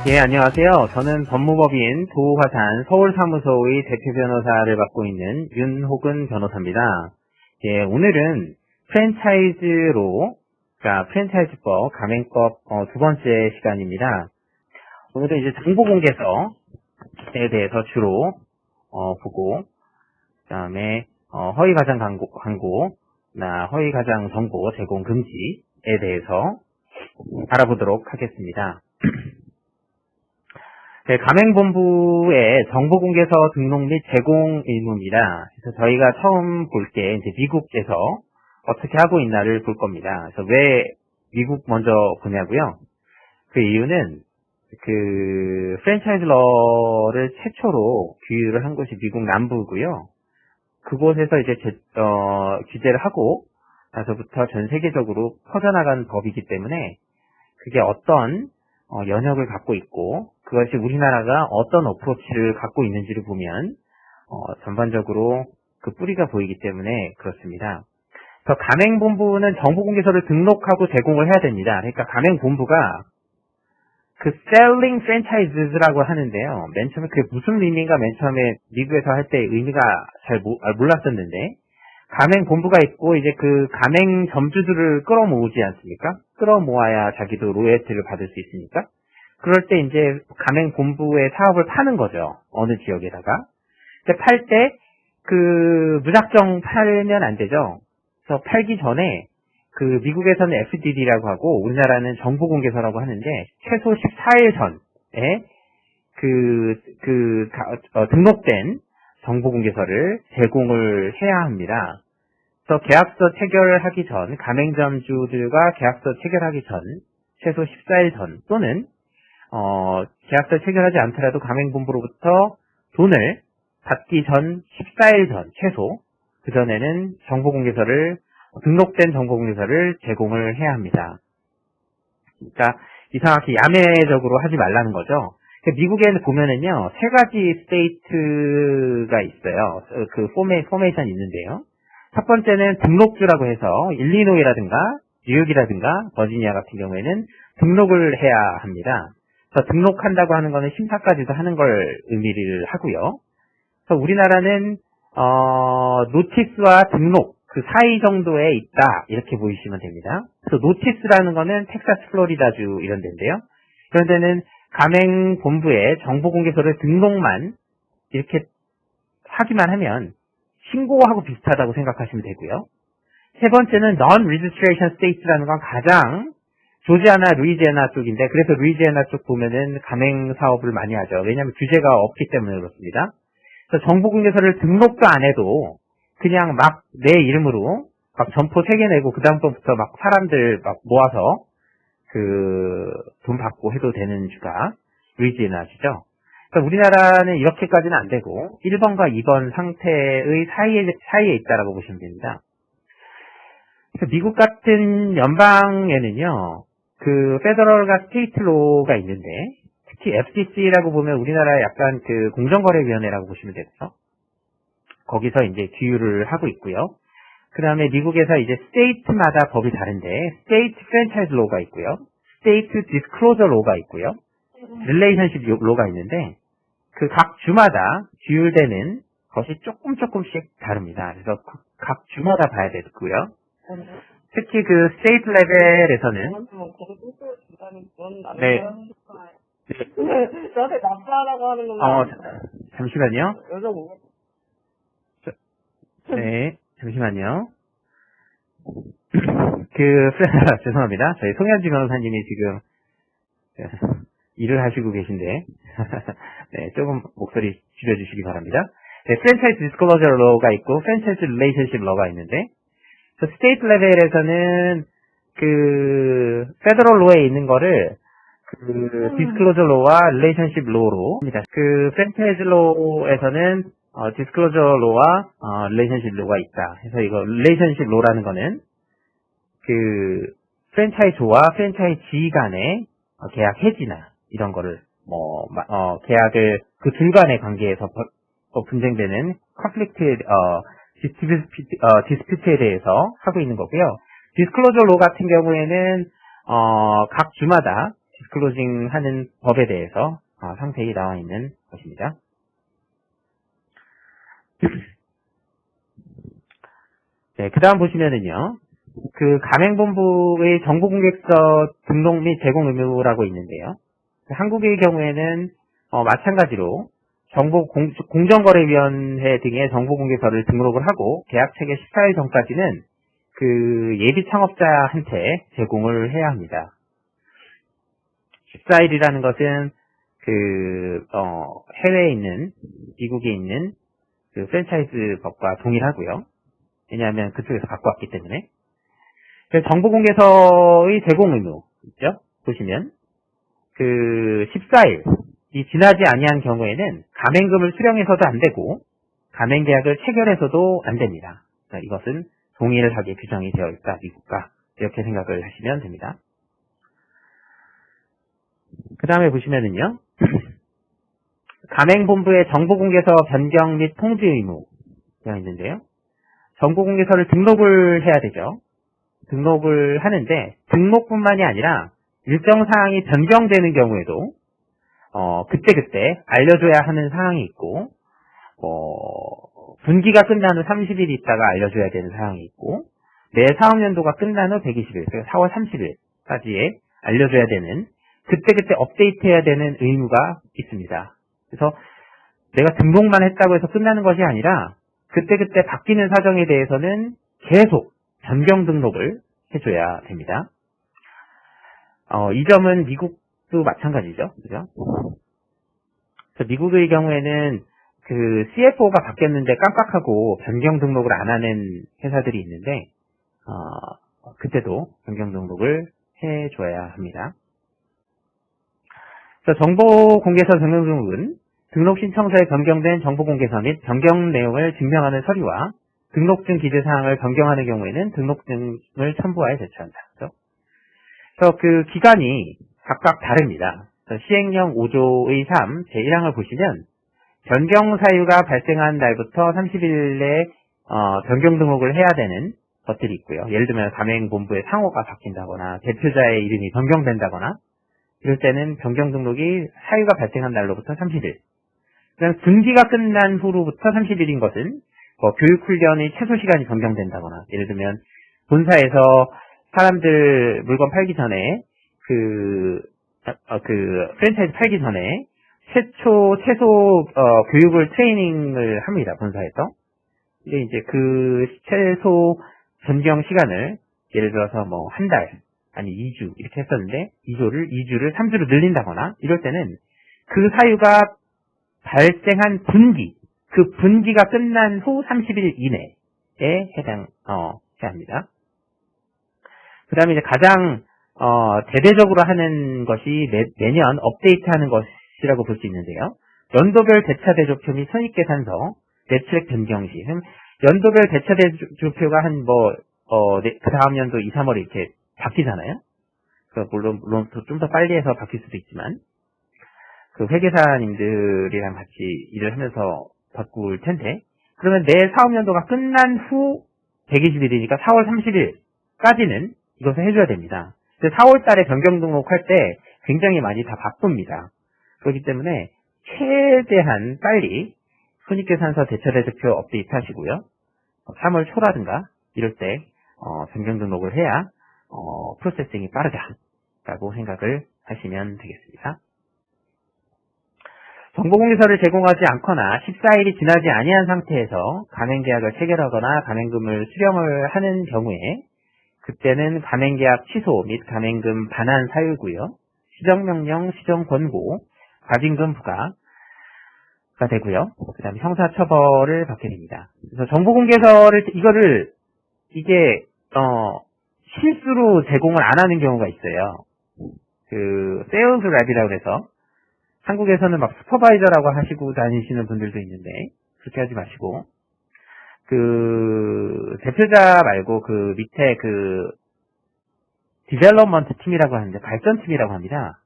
예, 안녕하세요. 저는 법무법인 도화산 서울사무소의 대표 변호사를 맡고 있는 윤호근 변호사입니다. 예, 오늘은 프랜차이즈로, 그러니까 프랜차이즈법, 가맹법 두 번째 시간입니다. 오늘은 이제 정보공개서에 대해서 주로 보고, 그 다음에 허위가장 광고, 허위가장 정보 제공 금지에 대해서 알아보도록 하겠습니다. 네, 가맹본부의 정보공개서 등록 및 제공 의무입니다. 그래서 저희가 처음 볼 게 이제 미국에서 어떻게 하고 있나를 볼 겁니다. 그래서 왜 미국 먼저 보냐고요? 그 이유는 그 프랜차이즈 러를 최초로 규율을 한 곳이 미국 남부고요. 그곳에서 이제 규제를 하고 나서부터 전 세계적으로 퍼져나간 법이기 때문에 그게 어떤 영역을 갖고 있고 그것이 우리나라가 어떤 어프로치를 갖고 있는지를 보면 전반적으로 그 뿌리가 보이기 때문에 그렇습니다. 그래서 가맹본부는 정보공개서를 등록하고 제공을 해야 됩니다. 그러니까 가맹본부가 그 selling franchises라고 하는데요. 맨 처음에 그게 무슨 의미인가 맨 처음에 미국에서 할 때 의미가 잘 몰랐었는데 가맹본부가 있고 이제 그 가맹점주들을 끌어모으지 않습니까? 끌어모아야 자기도 로열티를 받을 수 있으니까. 그럴 때 이제 가맹본부의 사업을 파는 거죠. 어느 지역에다가. 팔 때 그 무작정 팔면 안 되죠. 그래서 팔기 전에 그 미국에서는 FDD라고 하고 우리나라는 정보공개서라고 하는데 최소 14일 전에 등록된 정보공개서를 제공을 해야 합니다. 그래서 계약서 체결하기 전, 가맹점주들과 계약서 체결하기 전, 최소 14일 전, 또는, 계약서 체결하지 않더라도 가맹본부로부터 돈을 받기 전 14일 전, 최소, 그전에는 등록된 정보공개서를 제공을 해야 합니다. 그러니까, 이상하게 야매적으로 하지 말라는 거죠. 미국에는 보면은요, 세 가지 스테이트가 있어요. 그 포메이션이 있는데요. 첫 번째는 등록주라고 해서 일리노이라든가 뉴욕이라든가 버지니아 같은 경우에는 등록을 해야 합니다. 그래서 등록한다고 하는 거는 심사까지도 하는 걸 의미를 하고요. 그래서 우리나라는 노티스와 등록 그 사이 정도에 있다 이렇게 보시면 됩니다. 그래서 노티스라는 거는 텍사스, 플로리다주 이런 데인데요. 그런 데는 가맹본부에 정보공개서를 등록만 이렇게 하기만 하면 신고하고 비슷하다고 생각하시면 되고요. 세 번째는 non-registration states라는 건 가장 조지아나 루이지애나 쪽인데 그래서 루이지애나 쪽 보면은 가맹 사업을 많이 하죠. 왜냐하면 규제가 없기 때문에 그렇습니다. 그래서 정보공개서를 등록도 안 해도 그냥 막 내 이름으로 막 점포 3개 내고 그 다음부터 막 사람들 막 모아서 돈 받고 해도 되는 주가 루이지애나주죠. 그러니까 우리나라는 이렇게까지는 안 되고 1번과 2번 상태의 사이에 있다라고 보시면 됩니다. 그래서 미국 같은 연방에는요, 그 페더럴과 스테이트 로가 있는데 특히 FTC라고 보면 우리나라의 약간 그 공정거래위원회라고 보시면 되고요. 거기서 이제 규율을 하고 있고요. 그 다음에 미국에서 이제 스테이트마다 법이 다른데 스테이트 프랜차이즈 로가 있고요. 스테이트 디스클로저 로가 있고요. 릴레이션십 로가 있는데 그 각 주마다 규율되는 것이 조금씩 다릅니다. 그래서 각 주마다 봐야 되고요. 특히 그 스테이트 레벨에서는 네. 저한테 납사하라고 하는 건가요? 잠시만요. 여자 뭐? 네, 잠시만요. 죄송합니다. 저희 송현지 변호사님이 지금 일을 하시고 계신데, 네, 조금 목소리 줄여주시기 바랍니다. 네, 프랜차이즈 디스클로저 로가 있고, 프랜차이즈 릴레이션십 로가 있는데, 스테이트 레벨에서는 페더럴 로에 있는 거를 디스클로저 로와 릴레이션십 로로 합니다. 프랜차이즈 로에서는 디스클로저 로와 릴레이션십 로가 있다. 그래서 이거 릴레이션십 로라는 거는 프랜차이즈와 프랜차이지 간의 계약 해지나 이런 거를 계약을 그 둘 간의 관계에서 분쟁되는 컨플릭트 디스피트에 대해서 하고 있는 거고요. 디스클로저 로 같은 경우에는 각 주마다 디스클로징 하는 법에 대해서 상세히 나와 있는 것입니다. 네, 그 다음 보시면은요, 그 가맹본부의 정보공개서 등록 및 제공 의무라고 있는데요. 한국의 경우에는 마찬가지로 공정거래위원회 등의 정보공개서를 등록을 하고 계약체계 14일 전까지는 그 예비 창업자한테 제공을 해야 합니다. 14일이라는 것은 해외에 있는, 미국에 있는 그 프랜차이즈 법과 동일하고요. 왜냐하면 그쪽에서 갖고 왔기 때문에. 정보공개서의 제공 의무 있죠? 보시면 그 14일이 지나지 아니한 경우에는 가맹금을 수령해서도 안 되고 가맹계약을 체결해서도 안 됩니다. 이것은 동일하게 규정이 되어 있다, 미국과. 이렇게 생각을 하시면 됩니다. 그 다음에 보시면은요, 가맹본부의 정보공개서 변경 및 통지 의무가 있는데요. 정보공개서를 등록을 해야 되죠. 등록을 하는데 등록뿐만이 아니라 일정 사항이 변경되는 경우에도 그때그때 알려줘야 하는 사항이 있고 분기가 끝난 후 30일 있다가 알려줘야 되는 사항이 있고 매 사업연도가 끝난 후 120일, 그러니까 4월 30일까지에 알려줘야 되는 그때그때 업데이트해야 되는 의무가 있습니다. 그래서 내가 등록만 했다고 해서 끝나는 것이 아니라 그때그때 바뀌는 사정에 대해서는 계속 변경 등록을 해줘야 됩니다. 이 점은 미국도 마찬가지죠. 그죠? 그래서 미국의 경우에는 그 CFO가 바뀌었는데 깜빡하고 변경 등록을 안 하는 회사들이 있는데, 그때도 변경 등록을 해줘야 합니다. 그래서 정보공개서 변경 등록은 등록 신청서에 변경된 정보공개서 및 변경 내용을 증명하는 서류와 등록증 기재사항을 변경하는 경우에는 등록증을 첨부하여 제출한다. 그래서 그 기간이 각각 다릅니다. 시행령 5조의 3 제1항을 보시면 변경 사유가 발생한 날부터 30일 내에 변경 등록을 해야 되는 것들이 있고요. 예를 들면 가맹본부의 상호가 바뀐다거나 대표자의 이름이 변경된다거나 이럴 때는 변경 등록이 사유가 발생한 날로부터 30일. 그다음 분기가 끝난 후로부터 30일인 것은 교육훈련의 최소 시간이 변경된다거나, 예를 들면 본사에서 사람들 물건 팔기 전에 프랜차이즈 팔기 전에 최소 교육을 트레이닝을 합니다, 본사에서. 근데 이제 그 최소 변경 시간을 예를 들어서 한 달 아니 2주 이렇게 했었는데 2주를 3주로 늘린다거나 이럴 때는 그 사유가 발생한 분기, 그 분기가 끝난 후 30일 이내에 해당해야 합니다. 그 다음에 이제 가장 대대적으로 하는 것이 매년 업데이트하는 것이라고 볼 수 있는데요. 연도별 대차 대조표 및 손익계산서, 매출액 변경 시, 연도별 대차 대조표가 그 다음 연도 2, 3월에 이렇게 바뀌잖아요. 물론 좀 더 빨리 해서 바뀔 수도 있지만, 그 회계사님들이랑 같이 일을 하면서 바꿀 텐데, 그러면 내 사업연도가 끝난 후 120일이니까 4월 30일까지는 이것을 해줘야 됩니다. 4월 달에 변경 등록할 때 굉장히 많이 다 바쁩니다. 그렇기 때문에 최대한 빨리 손익계산서 대차대조표 업데이트 하시고요. 3월 초라든가 이럴 때 변경 등록을 해야 프로세싱이 빠르다라고 생각을 하시면 되겠습니다. 정보공개서를 제공하지 않거나 14일이 지나지 아니한 상태에서 가맹계약을 체결하거나 가맹금을 수령을 하는 경우에 그때는 가맹계약 취소 및 가맹금 반환 사유고요. 시정명령, 시정권고, 과징금 부과가 되고요. 그 다음에 형사처벌을 받게 됩니다. 그래서 정보공개서를 이게 실수로 제공을 안 하는 경우가 있어요. 세일즈 랩이라고 해서 한국에서는 막 슈퍼바이저라고 하시고 다니시는 분들도 있는데 그렇게 하지 마시고 대표자 말고 밑에 디벨롭먼트 팀이라고 하는데 발전팀이라고 합니다.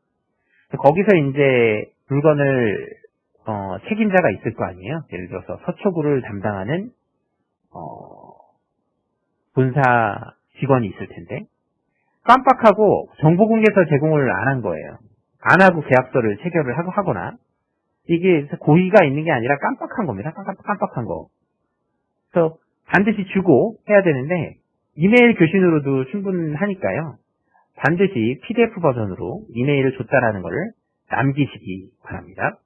거기서 이제 물건을 책임자가 있을 거 아니에요. 예를 들어서 서초구를 담당하는 본사 직원이 있을 텐데 깜빡하고 정보공개서 제공을 안 한 거예요. 안 하고 계약서를 체결을 하거나, 이게 고의가 있는 게 아니라 깜빡한 겁니다. 깜빡한 거. 그래서 반드시 주고 해야 되는데, 이메일 교신으로도 충분하니까요. 반드시 PDF 버전으로 이메일을 줬다라는 것을 남기시기 바랍니다.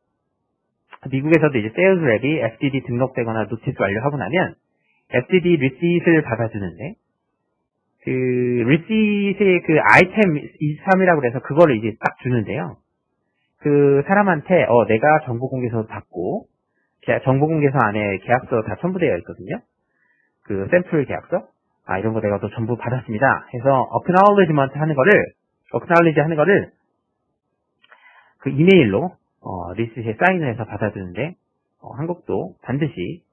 미국에서도 이제 세일즈 랩이 FDD 등록되거나 노티스 완료하고 나면 FDD 리시트를 받아주는데, 그 리시트의 그 아이템 23이라고 해서 그거를 이제 딱 주는데요. 그 사람한테 내가 정보공개서 받고 정보공개서 안에 계약서 다 첨부되어 있거든요. 그 샘플 계약서 이런 거 내가 또 전부 받았습니다 해서 acknowledgement 하는 거를 그 이메일로 리시트에 사인을 해서 받아주는데, 한국도 반드시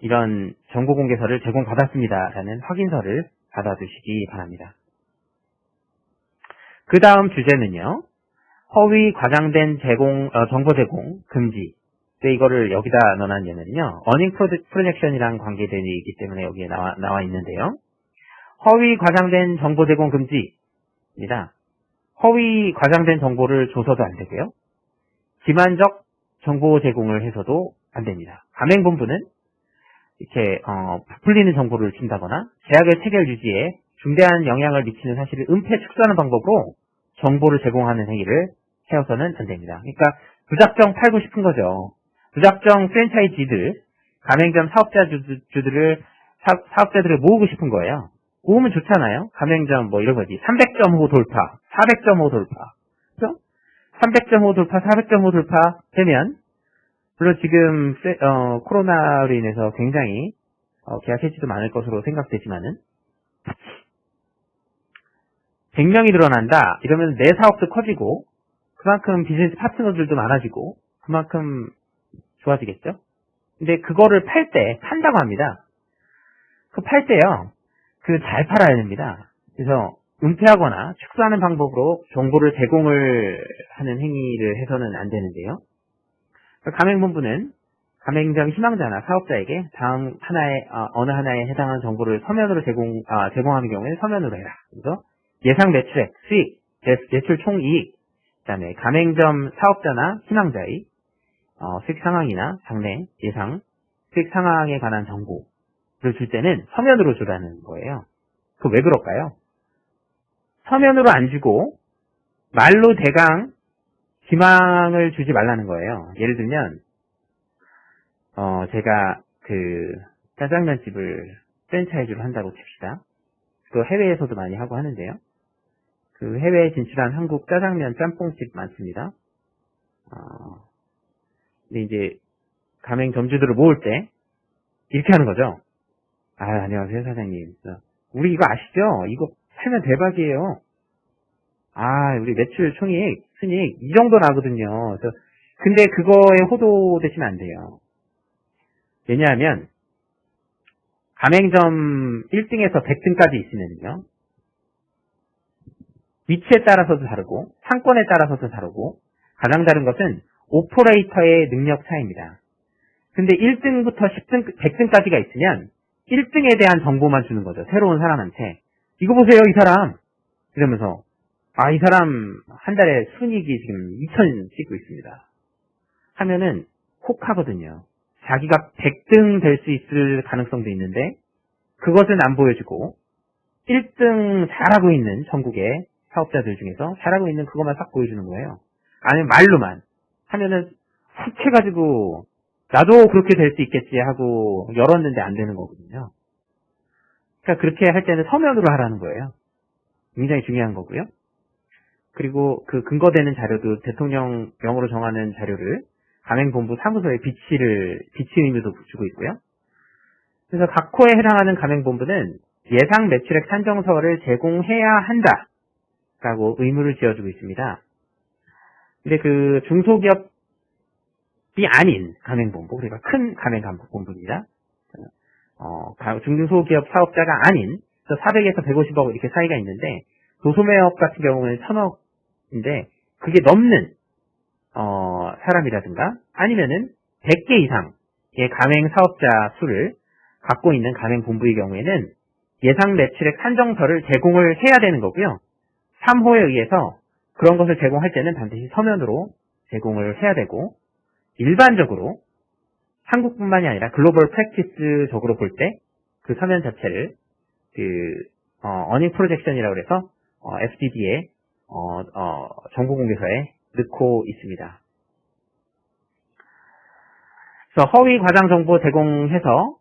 이런 정보공개서를 제공받았습니다라는 확인서를 받아두시기 바랍니다. 그 다음 주제는요, 허위 과장된 정보 제공 금지. 근데 이거를 여기다 넣어놨냐면요, 어닝 프로젝션이랑 관계되기 때문에 여기에 나와 있는데요. 허위 과장된 정보 제공 금지입니다. 허위 과장된 정보를 줘서도 안 되고요. 기만적 정보 제공을 해서도 안 됩니다. 가맹본부는 이렇게 부풀리는 정보를 준다거나 계약의 체결 유지에 중대한 영향을 미치는 사실을 은폐 축소하는 방법으로 정보를 제공하는 행위를 해서는 안 됩니다. 그러니까 무작정 팔고 싶은 거죠. 무작정 프랜차이즈들, 가맹점 사업자들을 모으고 싶은 거예요. 모으면 좋잖아요. 가맹점 이런 거지. 300.5 돌파, 400.5 돌파. 그죠? 300.5 돌파, 400.5 돌파 되면, 물론 지금 코로나로 인해서 굉장히 계약 해지도 많을 것으로 생각되지만은 100명이 늘어난다 이러면 내 사업도 커지고 그만큼 비즈니스 파트너들도 많아지고 그만큼 좋아지겠죠. 근데 그거를 판다고 합니다. 그 팔 때요, 잘 팔아야 됩니다. 그래서 은폐하거나 축소하는 방법으로 정보를 제공을 하는 행위를 해서는 안 되는데요. 가맹본부는 가맹점 희망자나 사업자에게 다음 어느 하나에 해당하는 정보를 서면으로 제공하는 경우에는 서면으로 해라. 그래서 예상 매출액, 수익, 매출 총이익, 그다음에 가맹점 사업자나 희망자의 수익 상황이나 장래 예상 수익 상황에 관한 정보를 줄 때는 서면으로 주라는 거예요. 그 왜 그럴까요? 서면으로 안 주고 말로 대강 기망을 주지 말라는 거예요. 예를 들면 제가 짜장면집을 프랜차이즈로 한다고 칩시다. 그 해외에서도 많이 하고 하는데요. 그 해외에 진출한 한국 짜장면 짬뽕집 많습니다. 근데 이제 가맹 점주들을 모을 때 이렇게 하는 거죠. 안녕하세요 사장님. 우리 이거 아시죠? 이거 팔면 대박이에요. 우리 매출 총이익, 순이익 이 정도 나거든요. 근데 그거에 호도되시면 안 돼요. 왜냐하면 가맹점 1등에서 100등까지 있으면요, 위치에 따라서도 다르고 상권에 따라서도 다르고 가장 다른 것은 오퍼레이터의 능력 차이입니다. 근데 1등부터 10등, 100등까지가 있으면 1등에 대한 정보만 주는 거죠. 새로운 사람한테. 이거 보세요, 이 사람. 이러면서 이 사람 한 달에 순이익이 지금 2천 찍고 있습니다. 하면은 혹하거든요. 자기가 100등 될 수 있을 가능성도 있는데 그것은 안 보여주고 1등 잘하고 있는 전국의 사업자들 중에서 잘하고 있는 그것만 싹 보여주는 거예요. 아니면 말로만 하면은 훅 해가지고 나도 그렇게 될 수 있겠지 하고 열었는데 안 되는 거거든요. 그러니까 그렇게 할 때는 서면으로 하라는 거예요. 굉장히 중요한 거고요. 그리고 그 근거되는 자료도 대통령령으로 정하는 자료를 가맹본부 사무소에 비치 의무도 주고 있고요. 그래서 각 코에 해당하는 가맹본부는 예상 매출액 산정서를 제공해야 한다라고 의무를 지어주고 있습니다. 근데 그 중소기업이 아닌 가맹본부, 그러니까 큰 가맹본부입니다. 중소기업 사업자가 아닌 400에서 150억 이렇게 사이가 있는데 도소매업 같은 경우는 1000억인데 그게 넘는 사람이라든가 아니면은 100개 이상의 가맹 사업자 수를 갖고 있는 가맹본부의 경우에는 예상 매출액 산정서를 제공을 해야 되는 거고요. 3호에 의해서 그런 것을 제공할 때는 반드시 서면으로 제공을 해야 되고, 일반적으로 한국뿐만이 아니라 글로벌 프랙티스적으로 볼 때 그 서면 자체를 어닝 프로젝션이라고 해서 FDD의 정보 공개서에 넣고 있습니다. 그래서 허위 과장 정보 제공해서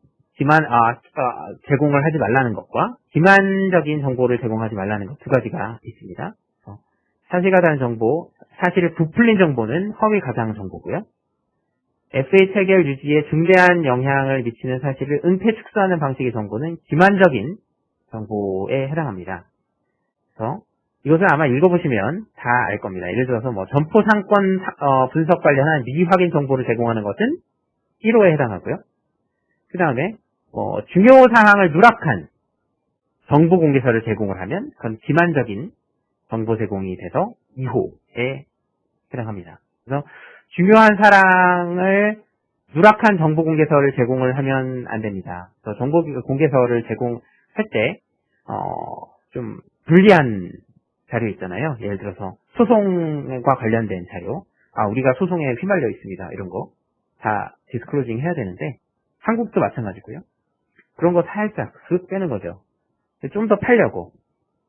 제공을 하지 말라는 것과 기만적인 정보를 제공하지 말라는 것 두 가지가 있습니다. 사실과 다른 정보, 사실을 부풀린 정보는 허위 과장 정보고요. FA 체결 유지에 중대한 영향을 미치는 사실을 은폐 축소하는 방식의 정보는 기만적인 정보에 해당합니다. 그래서 이것을 아마 읽어보시면 다 알 겁니다. 예를 들어서 점포 상권 분석 관련한 미확인 정보를 제공하는 것은 1호에 해당하고요. 그 다음에 중요 사항을 누락한 정보 공개서를 제공을 하면 그건 기만적인 정보 제공이 돼서 2호에 해당합니다. 그래서 중요한 사항을 누락한 정보 공개서를 제공을 하면 안 됩니다. 그래서 정보 공개서를 제공할 때 좀 불리한 자료 있잖아요. 예를 들어서 소송과 관련된 자료, 우리가 소송에 휘말려 있습니다. 이런 거 다 디스클로징 해야 되는데 한국도 마찬가지고요. 그런 거 살짝 쓱 빼는 거죠. 좀 더 팔려고,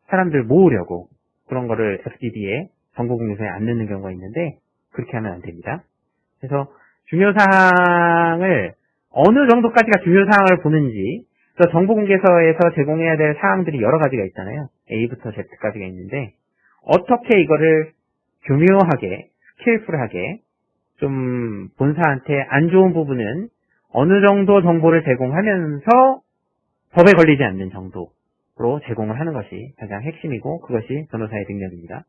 사람들 모으려고 그런 거를 FDD에 정보 공개서에 안 넣는 경우가 있는데 그렇게 하면 안 됩니다. 그래서 중요사항을 어느 정도까지가 중요사항을 보는지, 또 정보 공개서에서 제공해야 될 사항들이 여러 가지가 있잖아요. A부터 Z까지가 있는데 어떻게 이거를 교묘하게, 스킬풀하게 좀 본사한테 안 좋은 부분은 어느 정도 정보를 제공하면서 법에 걸리지 않는 정도로 제공을 하는 것이 가장 핵심이고, 그것이 변호사의 능력입니다.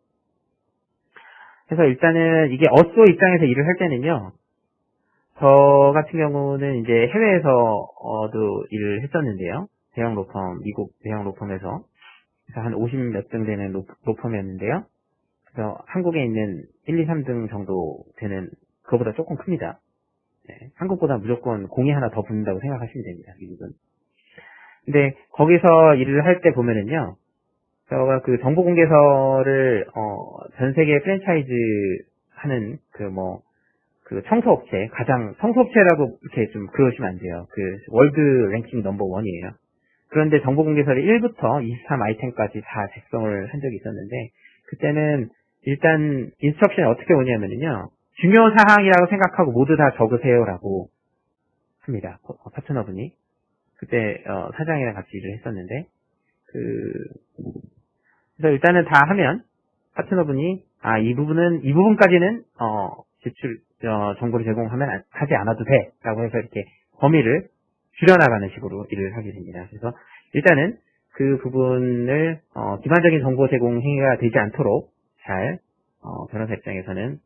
그래서 일단은 이게 어쏘 입장에서 일을 할 때는요, 저 같은 경우는 이제 해외에서도 일을 했었는데요. 대형 로펌, 미국 대형 로펌에서 한 50몇 등 되는 로펌이었는데요. 그래서 한국에 있는 1, 2, 3등 정도 되는, 그거보다 조금 큽니다. 네, 한국보다 무조건 공이 하나 더 붙는다고 생각하시면 됩니다, 미국은. 근데 거기서 일을 할 때 보면은요, 제가 그 정보 공개서를 전 세계 프랜차이즈 하는 청소업체, 청소업체라고 이렇게 좀 그러시면 안 돼요. 월드 랭킹 넘버 1이에요. 그런데 정보 공개서를 1부터 23 아이템까지 다 작성을 한 적이 있었는데, 그때는 일단 인스트럭션이 어떻게 오냐면요, 중요 사항이라고 생각하고 모두 다 적으세요라고 합니다. 파트너분이. 그때 사장이랑 같이 일을 했었는데, 그래서 일단은 다 하면 파트너분이 이 부분까지는 정보를 제공하면 하지 않아도 돼라고 해서 이렇게 범위를 줄여나가는 식으로 일을 하게 됩니다. 그래서 일단은 그 부분을 기반적인 정보 제공 행위가 되지 않도록 잘 변호사 입장에서는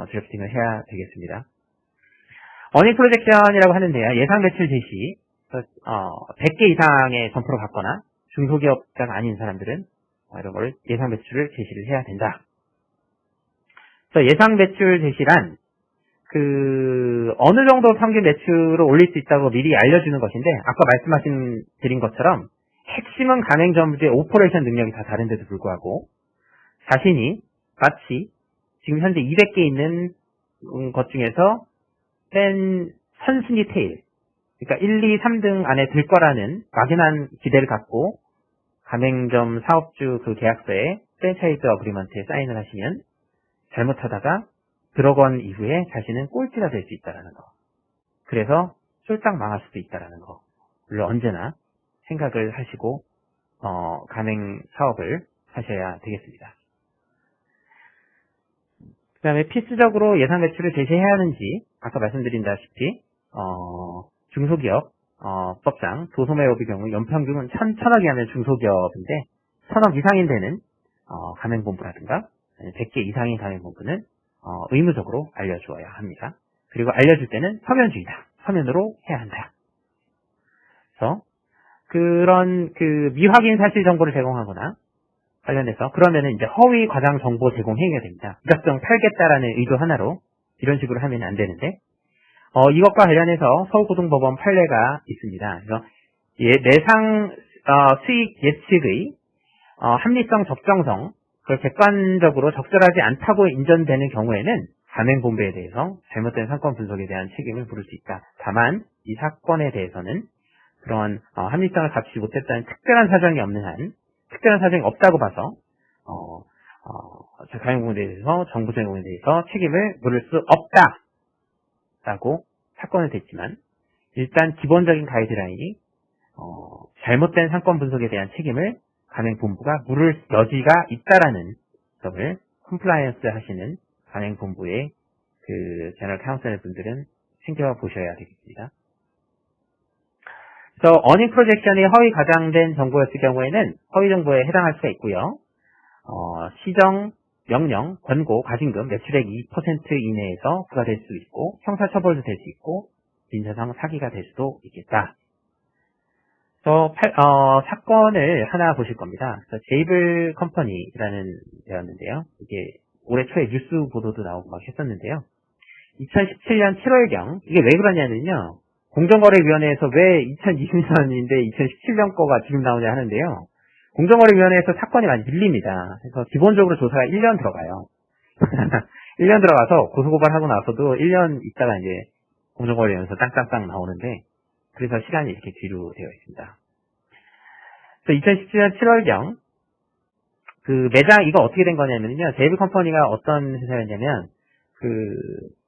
드래프팅을 해야 되겠습니다. 어닝 프로젝션이라고 하는데요, 예상 매출 제시, 100개 이상의 점포를 갖거나 중소기업자가 아닌 사람들은 이런 걸 예상 매출을 제시를 해야 된다. 그래서 예상 매출 제시란 어느 정도 평균 매출을 올릴 수 있다고 미리 알려주는 것인데, 아까 드린 것처럼 핵심은 가맹점주의 오퍼레이션 능력이 다 다른데도 불구하고 자신이 마치 지금 현재 200개 있는 것 중에서 뺀 선순위 테일, 그러니까 1, 2, 3등 안에 들 거라는 막연한 기대를 갖고 가맹점 사업주 그 계약서에 프랜차이즈 어그리먼트에 사인을 하시면 잘못하다가 들어간 이후에 자신은 꼴찌가 될 수 있다는 거. 그래서 쫄딱 망할 수도 있다는 거를 언제나 생각을 하시고 가맹 사업을 하셔야 되겠습니다. 그 다음에 필수적으로 예상 매출을 제시해야 하는지, 아까 말씀드린다시피 중소기업 법상 도소매업의 경우 연평균은 1,000억 이하면 중소기업인데 1,000억 이상인 데는 가맹본부라든가 100개 이상인 가맹본부는 의무적으로 알려주어야 합니다. 그리고 알려줄 때는 서면주의다. 서면으로 해야 한다. 그래서 그런 미확인 사실 정보를 제공하거나 관련해서 그러면은 이제 허위 과장 정보 제공 행위가 됩니다. 무작정 팔겠다라는 의도 하나로 이런 식으로 하면 안 되는데, 이것과 관련해서 서울고등법원 판례가 있습니다. 그래서 수익 예측의 합리성, 적정성, 그걸 객관적으로 적절하지 않다고 인정되는 경우에는 가맹본부에 대해서 잘못된 사건 분석에 대한 책임을 물을 수 있다. 다만 이 사건에 대해서는 그런 합리성을 갖추지 못했다는 특별한 사정이 없는 한, 특별한 사정이 없다고 봐서 가맹본부에 대해서 정부 제공에 대해서 책임을 물을 수 없다라고 사건을 댔지만, 일단 기본적인 가이드라인이 잘못된 사건 분석에 대한 책임을 가맹본부가 물을 여지가 있다라는 점을 컴플라이언스 하시는 가맹본부의 그 제너럴 카운셀 분들은 챙겨보셔야 되겠습니다. 그래서 어닝 프로젝션이 허위 과장된 정보였을 경우에는 허위 정보에 해당할 수가 있고요. 시정, 명령, 권고, 과징금, 매출액 2% 이내에서 부과될 수 있고, 형사처벌도 될 수 있고, 민사상 사기가 될 수도 있겠다. 사건을 하나 보실 겁니다. 제이블 컴퍼니라는 데였는데요. 이게 올해 초에 뉴스 보도도 나오고 막 했었는데요. 2017년 7월경, 이게 왜 그러냐면요. 공정거래위원회에서 왜 2020년인데 2017년 거가 지금 나오냐 하는데요. 공정거래위원회에서 사건이 많이 밀립니다. 그래서 기본적으로 조사가 1년 들어가요. 1년 들어가서 고소고발하고 나서도 1년 있다가 이제 공정거래위원회에서 땅땅땅 나오는데, 그래서 시간이 이렇게 뒤로 되어 있습니다. 그래서 2017년 7월경, 그 매장, 이거 어떻게 된 거냐면요. 제이블 컴퍼니가 어떤 회사였냐면,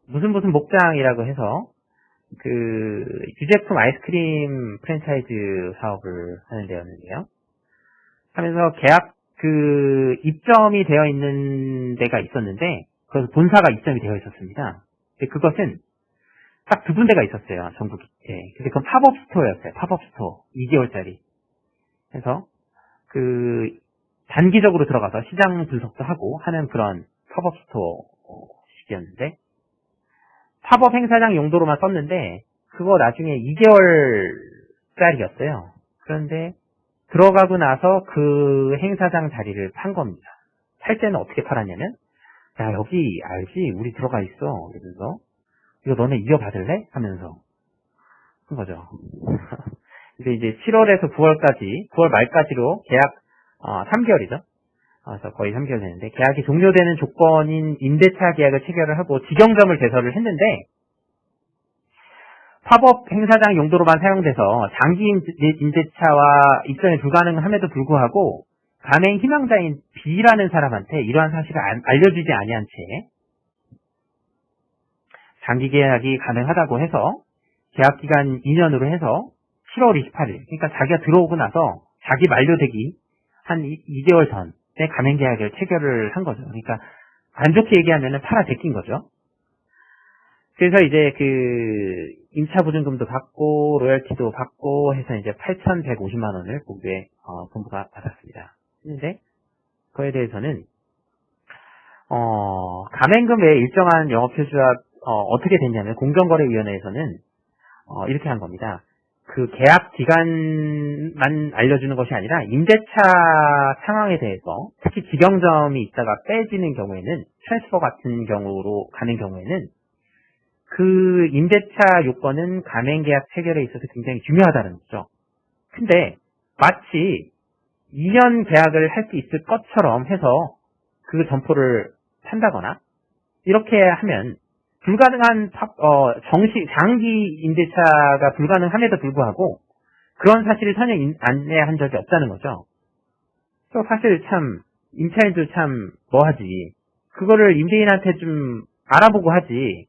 무슨 목장이라고 해서, 유제품 아이스크림 프랜차이즈 사업을 하는 데였는데요. 하면서 계약, 입점이 되어 있는 데가 있었는데, 그래서 본사가 입점이 되어 있었습니다. 근데 그것은 딱 두 군데가 있었어요, 전국에. 근데 그건 팝업 스토어였어요, 팝업 스토어. 2개월짜리. 그래서, 단기적으로 들어가서 시장 분석도 하고 하는 그런 팝업 스토어 식이었는데, 팝업 행사장 용도로만 썼는데, 그거 나중에 2개월짜리였어요. 그런데, 들어가고 나서 그 행사장 자리를 판 겁니다. 팔 때는 어떻게 팔았냐면, 야, 여기 알지? 우리 들어가 있어. 이러면서, 이거 너네 이어받을래? 하면서, 한 거죠. 근데 이제 7월에서 9월 말까지로 계약, 3개월이죠. 그래서 거의 3개월 되는데, 계약이 종료되는 조건인 임대차 계약을 체결을 하고 직영점을 개설을 했는데, 팝업 행사장 용도로만 사용돼서 장기 임대차와 입점이 불가능함에도 불구하고 가맹 희망자인 B라는 사람한테 이러한 사실을 알려주지 아니한 채 장기 계약이 가능하다고 해서 계약 기간 2년으로 해서 7월 28일, 그러니까 자기가 들어오고 나서 자기 만료되기 한 2개월 전에 가맹 계약을 체결을 한 거죠. 그러니까 안 좋게 얘기하면 팔아 제낀 거죠. 그래서 이제 임차 보증금도 받고 로열티도 받고 해서 이제 8,150만 원을 본부가 받았습니다. 했는데 그거에 대해서는 가맹금 외에 일정한 영업표시와 어떻게 됐냐면 공정거래위원회에서는 이렇게 한 겁니다. 그 계약 기간만 알려주는 것이 아니라 임대차 상황에 대해서 특히 직영점이 있다가 빼지는 경우에는 트랜스퍼 같은 경우로 가는 경우에는 그 임대차 요건은 가맹계약 체결에 있어서 굉장히 중요하다는 거죠. 근데 마치 2년 계약을 할 수 있을 것처럼 해서 그 점포를 판다거나 이렇게 하면 불가능한 장기 임대차가 불가능함에도 불구하고 그런 사실을 전혀 안내한 적이 없다는 거죠. 또 사실 참 임차인도 참 뭐하지. 그거를 임대인한테 좀 알아보고 하지.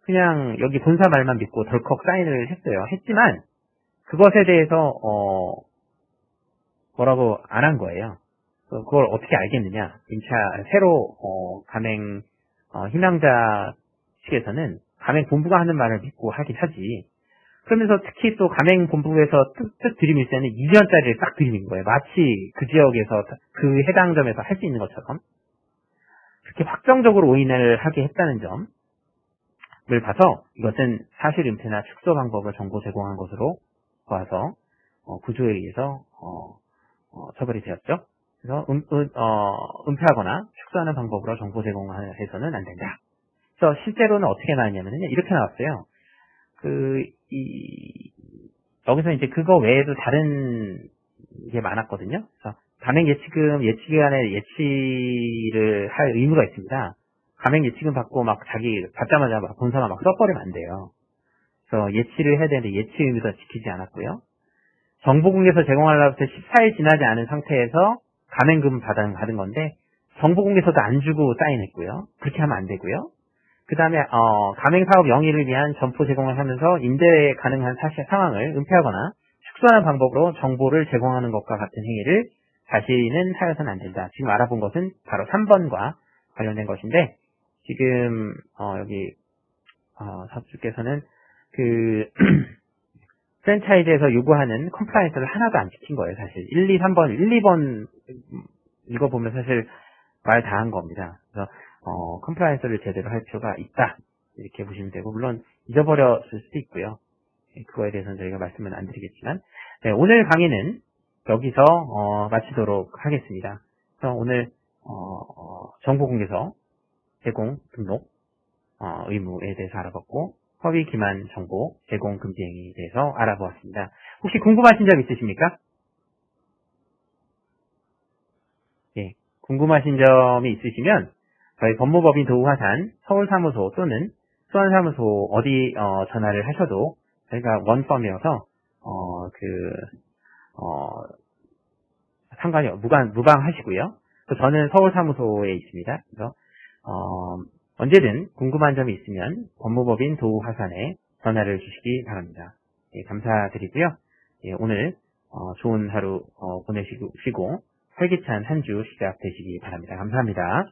그냥 여기 본사 말만 믿고 덜컥 사인을 했어요. 했지만 그것에 대해서 뭐라고 안 한 거예요. 그걸 어떻게 알겠느냐. 새로 가맹 희망자 측에서는 가맹 본부가 하는 말을 믿고 하긴 하지. 그러면서 특히 또 가맹 본부에서 뜻 들이밀 때는 2년짜리를 딱 들이민 거예요. 마치 그 지역에서 그 해당 점에서 할 수 있는 것처럼 그렇게 확정적으로 오인을 하게 했다는 점을 봐서 이것은 사실 은폐나 축소 방법을 정보 제공한 것으로 봐서 구조에 의해서 처벌이 되었죠. 그래서 은폐하거나 축소하는 방법으로 정보 제공해서는 안 된다. 그래서 실제로는 어떻게 나왔냐면요, 이렇게 나왔어요. 여기서 이제 그거 외에도 다른 게 많았거든요. 그래서 가맹 예치금 예치기간에 예치를 할 의무가 있습니다. 가맹 예치금 받고 막 자기 받자마자 막 본사가 막 써버리면 안 돼요. 그래서 예치를 해야 되는데 예치 의무도 지키지 않았고요. 정보공개서 제공하려부터 14일 지나지 않은 상태에서 가맹금 받은 건데 정보공개서도 안 주고 사인했고요. 그렇게 하면 안 되고요. 그 다음에 가맹사업 영위를 위한 점포 제공을 하면서 임대 가능한 사실 상황을 은폐하거나 축소하는 방법으로 정보를 제공하는 것과 같은 행위를 자신은 하여서는 안 된다. 지금 알아본 것은 바로 3번과 관련된 것인데 지금 여기 사업주께서는 그 프랜차이즈에서 요구하는 컴플라이언스를 하나도 안 지킨 거예요. 사실 1, 2, 3번, 1, 2번 읽어보면 사실 말 다 한 겁니다. 그래서 컴플라이언스를 제대로 할 필요가 있다. 이렇게 보시면 되고 물론 잊어버렸을 수도 있고요. 그거에 대해서는 저희가 말씀은 안 드리겠지만 네, 오늘 강의는 여기서 마치도록 하겠습니다. 그래서 오늘 정보공개서 제공 등록 의무에 대해서 알아봤고 허위 기만 정보 제공 금지 행위에 대해서 알아보았습니다. 혹시 궁금하신 점 있으십니까? 예, 궁금하신 점이 있으시면 저희 법무법인 도우화산 서울사무소 또는 수원사무소 어디 전화를 하셔도 저희가 원펌이어서 상관이 무방하시고요. 또 저는 서울사무소에 있습니다. 그래서 언제든 궁금한 점이 있으면 법무법인 도우화산에 전화를 주시기 바랍니다. 예, 감사드리고요. 예, 오늘 좋은 하루 보내시고 활기찬 한 주 시작되시기 바랍니다. 감사합니다.